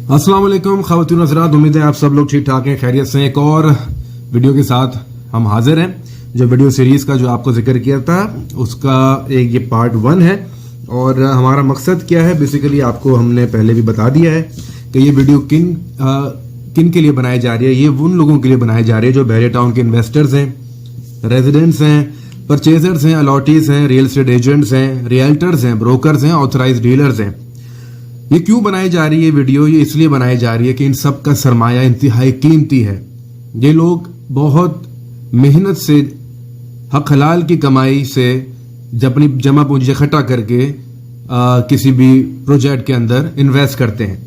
अस्सलाम वालेकुम ख़वातीन हज़रात, उम्मीद है आप सब लोग ठीक ठाक हैं, खैरियत से। एक और वीडियो के साथ हम हाजिर हैं। जो वीडियो सीरीज का जो आपको जिक्र किया था उसका एक ये पार्ट 1 है। और हमारा मकसद क्या है, बेसिकली आपको हमने पहले भी बता दिया है कि ये वीडियो किन के लिए बनाई जा रही है। ये उन लोगों के लिए बनाई जा रही है जो बहरिया टाउन के इन्वेस्टर्स हैं, रेजिडेंट्स हैं, परचेजर्स हैं, अलॉटीज हैं, रियल एस्टेट एजेंट्स हैं, रियल्टर्स हैं, ब्रोकर्स हैं, ऑथराइज्ड डीलर्स हैं। ये क्यों बनाई जा रही है वीडियो? ये इसलिए बनाई जा रही है कि इन सब का सरमाया इंतहाई कीमती है। ये लोग बहुत मेहनत से हक हलाल की कमाई से अपनी जमा पूंजी इकट्ठा करके किसी भी प्रोजेक्ट के अंदर इन्वेस्ट करते हैं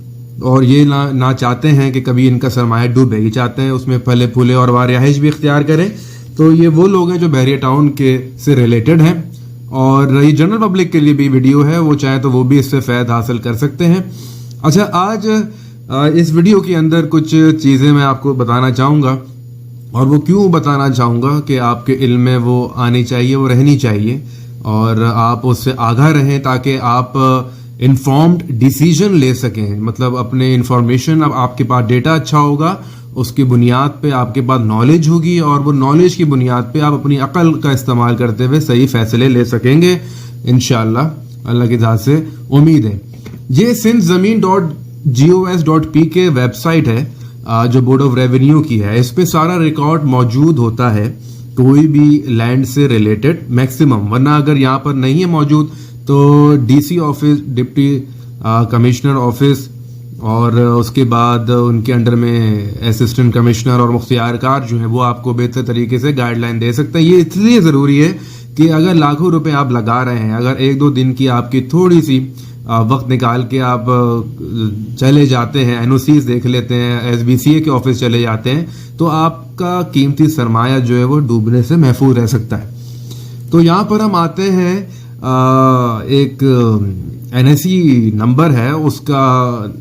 और ये ना चाहते हैं कि कभी इनका सरमाया डूबे। ये चाहते हैं उसमें फले फूले और रिहाइश भी इख्तियार करें। तो ये वो लोग हैं जो बहरिया टाउन के से रिलेटेड हैं और ये जनरल पब्लिक के लिए भी वीडियो है, वो चाहे तो वो भी इससे फ़ायदा हासिल कर सकते हैं। अच्छा, आज इस वीडियो के अंदर कुछ चीज़ें मैं आपको बताना चाहूँगा और वो क्यों बताना चाहूँगा कि आपके इल्म में वो आनी चाहिए, वो रहनी चाहिए और आप उससे आगाह रहें ताकि आप इन्फॉर्म्ड डिसीजन ले सकें। मतलब अपने इंफॉर्मेशन, अब आपके पास डेटा अच्छा होगा, उसकी बुनियाद पे आपके पास नॉलेज होगी और वो नॉलेज की बुनियाद पे आप अपनी अकल का इस्तेमाल करते हुए सही फैसले ले सकेंगे इंशाअल्लाह, अल्लाह की ज़ात से उम्मीद है। ये sindzamin.gos.p के वेबसाइट है जो बोर्ड ऑफ रेवेन्यू की है। इस पे सारा रिकॉर्ड मौजूद होता है कोई भी लैंड से रिलेटेड मैक्सिमम, वरना अगर यहाँ पर नहीं है मौजूद तो DC office, deputy commissioner office और उसके बाद उनके अंडर में असिस्टेंट कमिश्नर और मुख्तियारकार जो है वो आपको बेहतर तरीके से गाइडलाइन दे सकते हैं। ये इसलिए ज़रूरी है कि अगर लाखों रुपए आप लगा रहे हैं, अगर एक दो दिन की आपकी थोड़ी सी वक्त निकाल के आप चले जाते हैं, एनओसीज देख लेते हैं, एसबीसीए के ऑफिस चले जाते हैं, तो आपका कीमती सरमाया जो है वो डूबने से महफूज रह सकता है। तो यहाँ पर हम आते हैं, एक एनएसई नंबर है उसका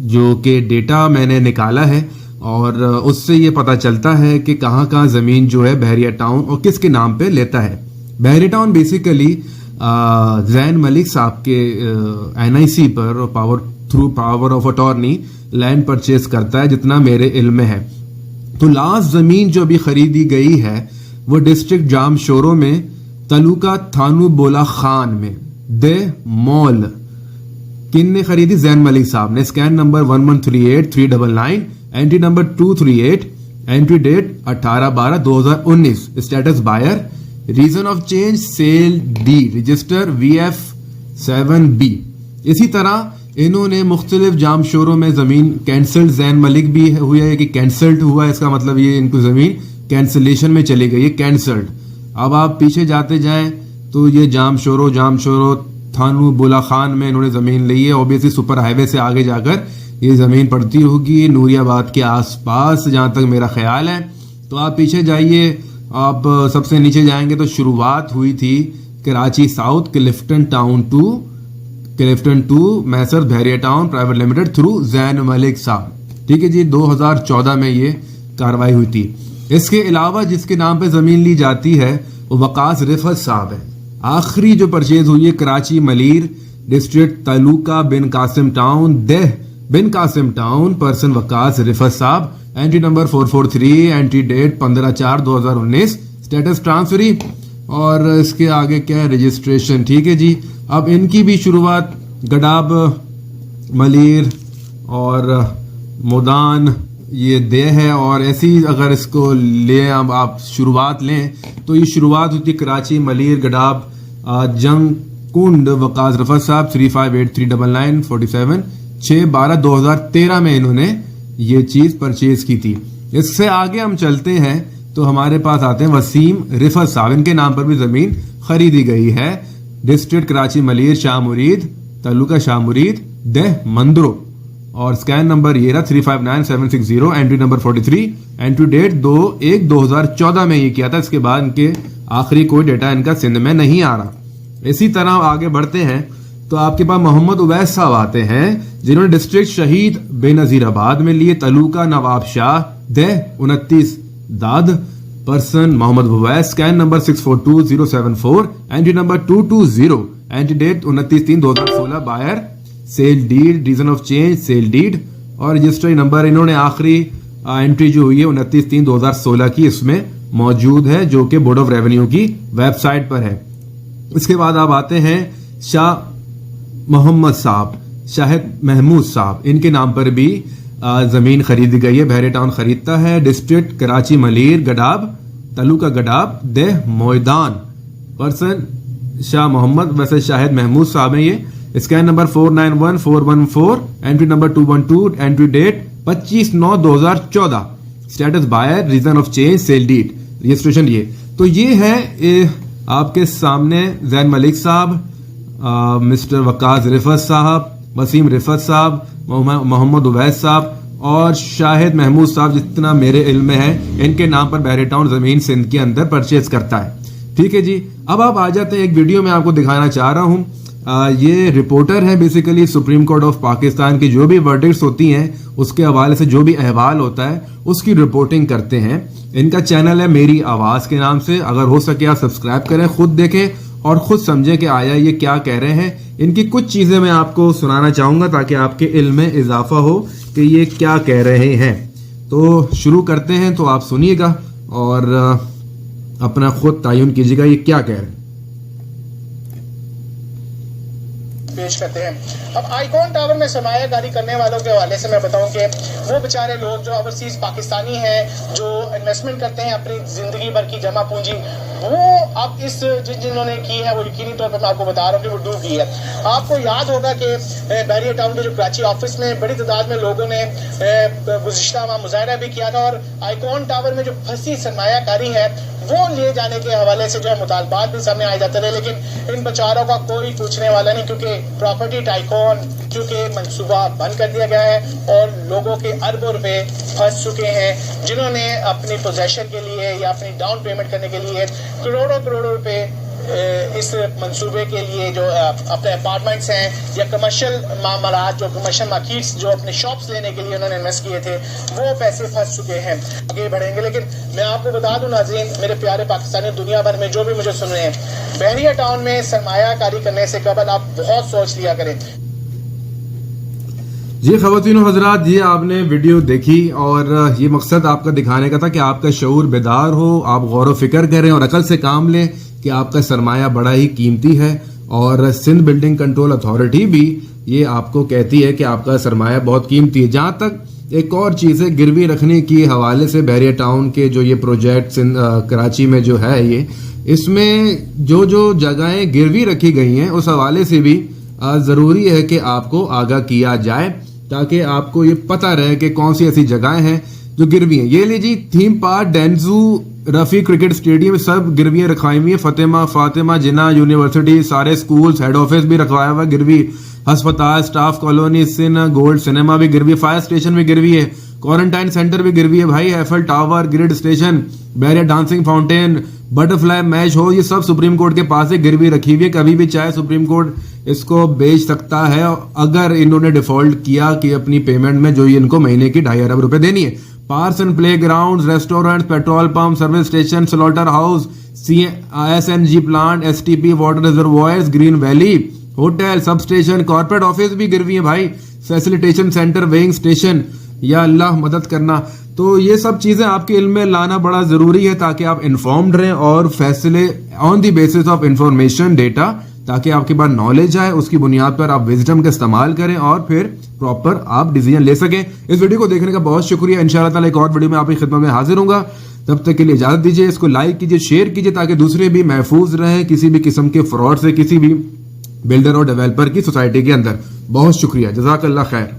जो कि डेटा मैंने निकाला है और उससे ये पता चलता है कि कहाँ कहाँ ज़मीन जो है बहरिया टाउन और किसके नाम पे लेता है। बहरिया टाउन बेसिकली जैन मलिक साहब के एनआईसी पर through power of attorney land purchase करता है, जितना मेरे इल्म में है। तो लास्ट ज़मीन जो अभी खरीदी गई है वो डिस्ट्रिक्ट जाम शोरो में तलुका थानू बोला खान में दे मॉल किन ने खरीदी? जैन मलिक साहब ने। Scan number 1138399, entry number 238, entry date 18/12/2019, status buyer, reason of change sale deed, register VF7B। इसी तरह इन्होंने मुख्तलिफ जाम शोरों में जमीन कैंसल्ड, जैन मलिक भी हुआ है कि कैंसल्ड हुआ है, इसका मतलब ये इनको जमीन कैंसलेशन में चली गई है, कैंसल्ड। अब आप पीछे जाते जाएं तो ये जाम शोरो थानू बोला खान में इन्होंने जमीन ली है। ओबीसी सुपर हाईवे से आगे जाकर ये जमीन पड़ती होगी नूरियाबाद के आसपास, जहां तक मेरा ख्याल है। तो आप पीछे जाइए, आप सबसे नीचे जाएंगे तो शुरुआत हुई थी Karachi south Clifton to messrs Bahria town private limited through Zain Malik साहब। ठीक है जी, 2014 में ये कार्रवाई हुई थी। इसके अलावा जिसके नाम पे जमीन ली जाती है वो वकास रिफत साहब है। आखिरी जो परचेज हुई है कराची मलीर डिस्ट्रिक्ट तलुका बिन कासिम टाउन, देह बिन कासिम टाउन, पर्सन वकास रिफत साहब, entry number 443, entry date 15/4/2019, status transferee और इसके आगे क्या है, रजिस्ट्रेशन। ठीक है जी, अब इनकी भी शुरुआत गडाब, मलीर और मुदान ये दे है और ऐसी अगर इसको ले आप शुरुआत लें तो ये शुरुआत होती कराची मलीर गडाब जंग कुंड वकास रफत साहब 35839947 6/12/2013 में इन्होंने ये चीज परचेज की थी। इससे आगे हम चलते हैं तो हमारे पास आते हैं वसीम रिफत साहब, इनके नाम पर भी जमीन खरीदी गई है। डिस्ट्रिक्ट कराची मलीर शाह मुरीद तलुका शाह मुरीद देह मंदरो और स्कैन नंबर ये रहा 359760, एंट्री नंबर 43, एंट्री डेट 2/1/2014 में ये किया था। इसके बाद इनके आखिरी कोई डेटा इनका सिंध में नहीं आ रहा। इसी तरह आगे बढ़ते हैं तो आपके पास मोहम्मद उवैस साहब आते हैं जिन्होंने डिस्ट्रिक्ट शहीद बेनजीराबाद में लिए तलुका नवाब शाह देह 29 दाद, person Mohammad Uwais, scan number 642074, entry number 220, entry date 29/3/2016, buyer sale deed, reason of change sale deed और रजिस्ट्री नंबर इन्होंने आखिरी एंट्री जो हुई है 29/3/2016 की इसमें मौजूद है, जो कि बोर्ड ऑफ रेवेन्यू की वेबसाइट पर है। इसके बाद आप आते हैं शाह मोहम्मद साहब, शाहिद महमूद साहब, इनके नाम पर भी जमीन खरीदी गई है। बहरे टाउन खरीदता है, डिस्ट्रिक्ट कराची मलीर गडाब, तालुका गडाब, देह मोयदान। पर्सन शाह मोहम्मद, वैसे शाहिद महमूद साहब है ये। Scan number 491414, entry number 212, entry date 25/9/2014, status buyer, reason of change, sale deed, registration ये। तो ये है आपके सामने जैन मलिक साहब, मिस्टर वकास रिफत साहब, वसीम रिफत साहब, मोहम्मद उवैस साहब और शाहिद महमूद साहब, जितना मेरे इल्म में है इनके नाम पर बहरे टाउन जमीन सिंध के अंदर परचेज करता है। ठीक है जी। अब आप आ जाते हैं, एक वीडियो में आपको दिखाना चाह रहा हूं। ये रिपोर्टर है basically supreme court of Pakistan की, जो भी वर्डिक्ट्स होती हैं उसके हवाले से जो भी अहवाल होता है उसकी रिपोर्टिंग करते हैं। इनका चैनल है मेरी आवाज के नाम से, अगर हो सके आप सब्सक्राइब करें, खुद देखें और खुद समझें कि आया ये क्या कह रहे हैं। इनकी कुछ चीजें मैं आपको सुनाना चाहूंगा ताकि आपके इल्म में इजाफा हो कि ये क्या कह रहे हैं। तो शुरू करते हैं, तो आप सुनिएगा और अपना खुद तायुन कीजिएगा ये क्या कह रहे हैं। पेश करते हैं। अब आइकॉन टावर में सरमायाकारी करने वालों के हवाले से मैं बताऊं कि वो बेचारे लोग जो ओवरसीज पाकिस्तानी हैं, जो इन्वेस्टमेंट करते हैं अपनी जिंदगी भर की जमा पूंजी, वो अब इस जिन्होंने की है वो यकीनी तौर पर मैं आपको बता रहा हूँ कि वो डूब गई है। आपको याद होगा कि बहरिया टाउन के जो कराची ऑफिस में बड़ी तादाद में लोगों ने गुज़िश्ता वहाँ मुजाहरा भी किया था और आइकॉन टावर में जो फंसी सरमायाकारी है वो ले जाने के हवाले से जो है मुतालबात भी सामने आ जाते रहे, लेकिन इन बेचारों का कोई पूछने वाला नहीं, क्योंकि प्रॉपर्टी टाइकॉन चूंकि मंसूबा बंद कर दिया गया है और लोगों के अरबों रुपए फंस चुके हैं, जिन्होंने अपनी पोजेशन के लिए या अपनी डाउन पेमेंट करने के लिए करोड़ों रुपए इस मंसूबे के लिए जो अपने अपार्टमेंट्स हैं या कमर्शियल मामलात, जो कमर्शियल मार्केट्स जो अपने शॉप्स लेने के लिए उन्होंने इन्वेस्ट किए थे, वो पैसे फंस चुके हैं। आगे बढ़ेंगे, लेकिन मैं आपको बता दूं नाज़रीन, मेरे प्यारे पाकिस्तानी, दुनिया भर में जो भी मुझे सुन रहे हैं, बहरिया टाउन में सरमायाकारी करने से कबल आप बहुत सोच लिया करें। जी ख़वातीन हज़रात, ये आपने वीडियो देखी और ये मकसद आपका दिखाने का था कि आपका शऊर बेदार हो, आप गौर व फिक्र करें और अकल से काम लें कि आपका सरमाया बड़ा ही कीमती है। और सिंध बिल्डिंग कंट्रोल अथॉरिटी भी ये आपको कहती है कि आपका सरमाया बहुत कीमती है। जहाँ तक एक और चीज़ है गिरवी रखने की हवाले से, बहरिया टाउन के जो ये प्रोजेक्ट कराची में जो है, ये इसमें जो जगहें गिरवी रखी गई हैं उस हवाले से भी ज़रूरी है कि आपको आगाह किया जाए, ताकि आपको ये पता रहे कि कौन सी ऐसी जगहें हैं जो गिरवी हैं। ये लीजिए थीम पार्क, डेंजू, रफी क्रिकेट स्टेडियम, सब गिरवियां रखवाई हुई है। फातिमा जिन्ना यूनिवर्सिटी, सारे स्कूल्स, हेड ऑफिस भी रखवाया हुआ गिरवी, अस्पताल, स्टाफ कॉलोनी, गोल्ड सिनेमा भी गिरवी, फायर स्टेशन भी गिरवी है, क्वारंटाइन सेंटर भी गिरवी है भाई, FL tower, grid station, barrier dancing fountain, butterfly match हो, ये सब सुप्रीम कोर्ट के पास है, गिरवी रखी हुई है। कभी भी चाहे सुप्रीम कोर्ट इसको बेच सकता है अगर इन्होंने डिफॉल्ट किया कि अपनी पेमेंट में जो ये इनको महीने की 2.5 अरब रुपए देनी है। Parks and play ground, restaurant, petrol pump, service station, slaughter house, SNG plant, STP water reservoirs, green valley, hotel, sub station, corporate office भी गिरवी है भाई, फैसिलिटेशन सेंटर, वेइंग स्टेशन, या अल्लाह मदद करना। तो ये सब चीजें आपके इल्म में लाना बड़ा जरूरी है ताकि आप इन्फॉर्म्ड रहें और फैसले on the basis of information data, ताकि आपके पास नॉलेज आए, उसकी बुनियाद पर आप विजडम का इस्तेमाल करें और फिर प्रॉपर आप डिसीजन ले सकें। इस वीडियो को देखने का बहुत शुक्रिया। इंशाअल्लाह ताला एक और वीडियो में आपकी खिदमत में हाजिर होऊंगा। तब तक के लिए इजाजत दीजिए। इसको लाइक कीजिए, शेयर कीजिए ताकि दूसरे भी महफूज रहें किसी भी किस्म के फ्रॉड से, किसी भी बिल्डर और डेवलपर की सोसाइटी के अंदर। बहुत शुक्रिया, जज़ाकल्लाह खैर।